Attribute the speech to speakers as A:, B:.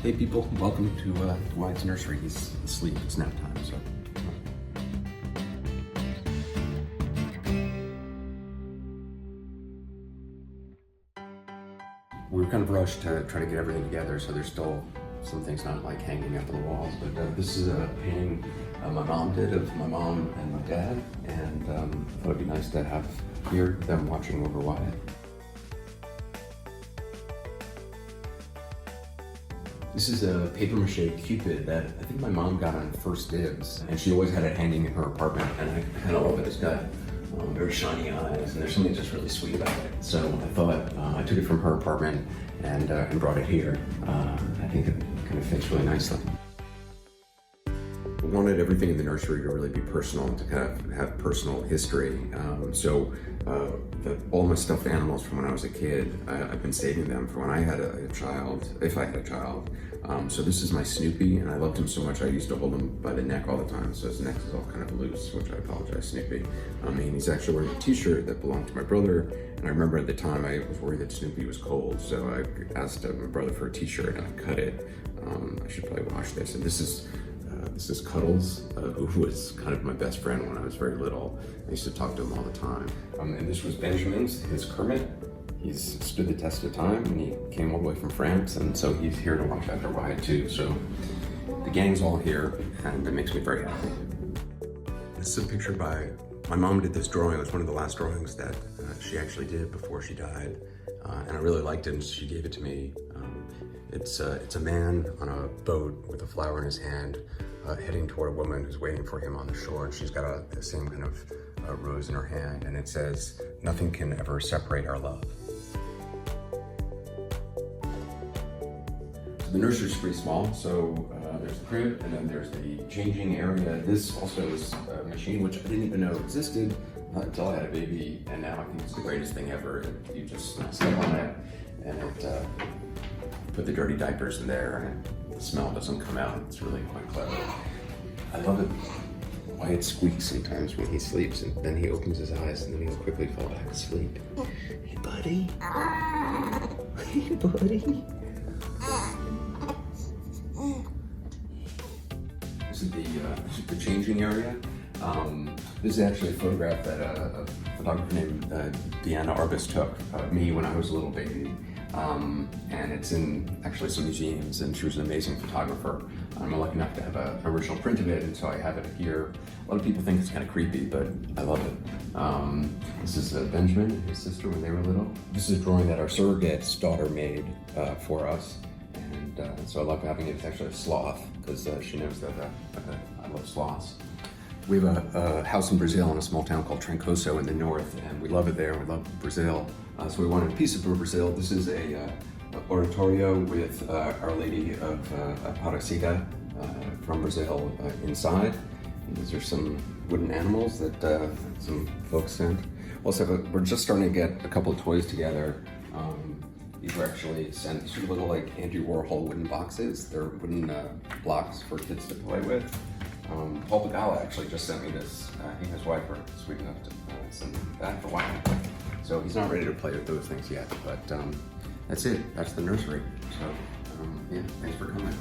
A: Hey people, welcome to Wyatt's nursery. He's asleep, it's nap time, so. We were kind of rushed to try to get everything together, so there's still some things not like hanging up on the walls, but this is a painting my mom did of my mom and my dad, and I thought it'd be nice to have here them watching over Wyatt. This is a papier-mâché Cupid that I think my mom got on First Dibs, and she always had it hanging in her apartment, and I kind of love it. It's got very shiny eyes, and there's something just really sweet about it. So I thought I took it from her apartment and brought it here. I think it kind of fits really nicely. I wanted everything in the nursery to really be personal and to kind of have personal history. All my stuffed animals from when I was a kid, I've been saving them for when I had a child, if I had a child. So this is my Snoopy, and I loved him so much I used to hold him by the neck all the time, so his neck is all kind of loose, which I apologize, Snoopy. And he's actually wearing a t-shirt that belonged to my brother, and I remember at the time I was worried that Snoopy was cold, so I asked my brother for a t-shirt, and I cut it. I should probably wash this. And this is Cuddles, who was kind of my best friend when I was very little. I used to talk to him all the time. And this was Benjamin's, his Kermit. He's stood the test of time, and he came all the way from France, and so he's here to watch after Wyatt too. So the gang's all here, and it makes me very happy. This is a picture by, my mom did this drawing. It was one of the last drawings that she actually did before she died. And I really liked it, and she gave it to me. It's a man on a boat with a flower in his hand, heading toward a woman who's waiting for him on the shore, and she's got the same kind of rose in her hand, and it says, "Nothing can ever separate our love." So the nursery's pretty small, so there's the crib, and then there's the changing area. This also is a machine which I didn't even know existed until I had a baby, and now I think it's the greatest thing ever. You just step on it, and it put the dirty diapers in there, and the smell doesn't come out. It's really quite clever. I love it. Wyatt squeaks sometimes when he sleeps, and then he opens his eyes, and then he'll quickly fall back asleep. Hey, buddy. Hey, buddy. This is the changing area. This is actually a photograph that a photographer named Deanna Arbus took of me when I was a little baby. And it's in actually some museums, and she was an amazing photographer. I'm lucky enough to have an original print of it, and so I have it here. A lot of people think it's kind of creepy, but I love it. This is Benjamin and his sister when they were little. This is a drawing that our surrogate's daughter made for us, and so I love having it. It's actually a sloth, because she knows that I love sloths. We have a house in Brazil in a small town called Trancoso in the north, and we love it there. We love Brazil, so we wanted a piece of Brazil. This is a oratorio with Our Lady of Aparecida from Brazil inside. And these are some wooden animals that some folks sent. Also, we're just starting to get a couple of toys together. These were actually sent. These are little like Andy Warhol wooden boxes. They're wooden blocks for kids to play with. Paul Pagala actually just sent me this. He and his wife are sweet enough to send that for Wyatt. So he's not ready to play with those things yet, but that's it. That's the nursery. So yeah, thanks for coming.